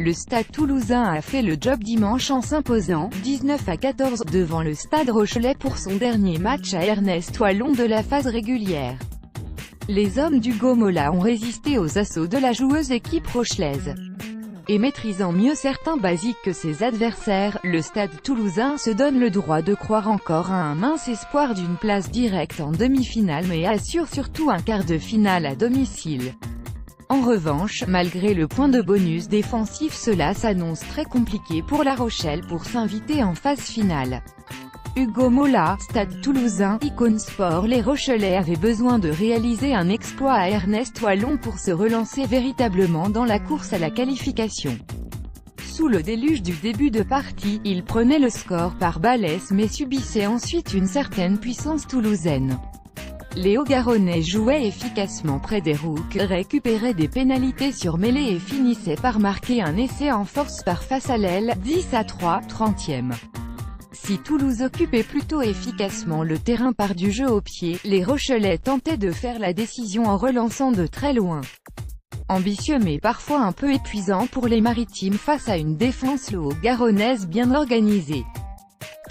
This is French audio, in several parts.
Le Stade Toulousain a fait le job dimanche en s'imposant 19-14 devant le Stade Rochelais pour son dernier match à Ernest Wallon de la phase régulière. Les hommes d'Hugo Mola ont résisté aux assauts de la joueuse équipe rochelaise. Et maîtrisant mieux certains basiques que ses adversaires, le Stade Toulousain se donne le droit de croire encore à un mince espoir d'une place directe en demi-finale mais assure surtout un quart de finale à domicile. En revanche, malgré le point de bonus défensif, cela s'annonce très compliqué pour La Rochelle pour s'inviter en phase finale. Hugo Mola, Stade Toulousain, Icône Sport. Les Rochelais avaient besoin de réaliser un exploit à Ernest Wallon pour se relancer véritablement dans la course à la qualification. Sous le déluge du début de partie, ils prenaient le score par balèze mais subissaient ensuite une certaine puissance toulousaine. Les Hauts-Garonnais jouaient efficacement près des roues, récupéraient des pénalités sur mêlée et finissaient par marquer un essai en force par face à l'aile, 10-3, 30e. Si Toulouse occupait plutôt efficacement le terrain par du jeu au pied, les Rochelais tentaient de faire la décision en relançant de très loin. Ambitieux mais parfois un peu épuisant pour les Maritimes face à une défense haut-garonnaise bien organisée.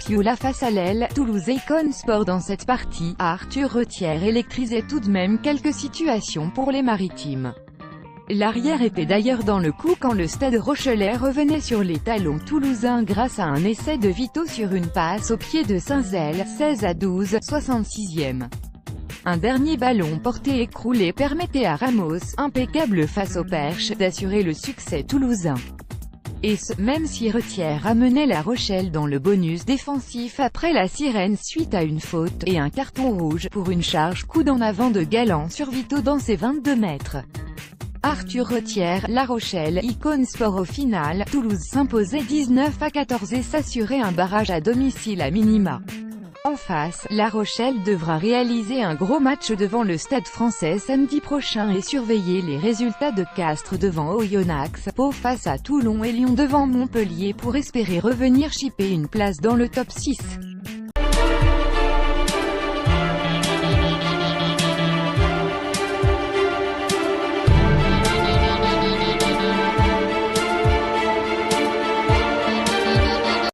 Piola face à l'aile, Toulouse Icône Sport. Dans cette partie, Arthur Retière électrisait tout de même quelques situations pour les Maritimes. L'arrière était d'ailleurs dans le coup quand le Stade Rochelais revenait sur les talons toulousains grâce à un essai de Vito sur une passe au pied de Saint-Zel, 16-12, 66e. Un dernier ballon porté écroulé permettait à Ramos, impeccable face au perche, d'assurer le succès toulousain. Et ce, même si Retière amenait La Rochelle dans le bonus défensif après la sirène suite à une faute, et un carton rouge, pour une charge coude en avant de Galland sur Vito dans ses 22 mètres. Arthur Retière, La Rochelle, Icône Sport. Au final, Toulouse s'imposait 19-14 et s'assurait un barrage à domicile à minima. En face, La Rochelle devra réaliser un gros match devant le Stade Français samedi prochain et surveiller les résultats de Castres devant Oyonnax, Pau face à Toulon et Lyon devant Montpellier pour espérer revenir chipper une place dans le top 6.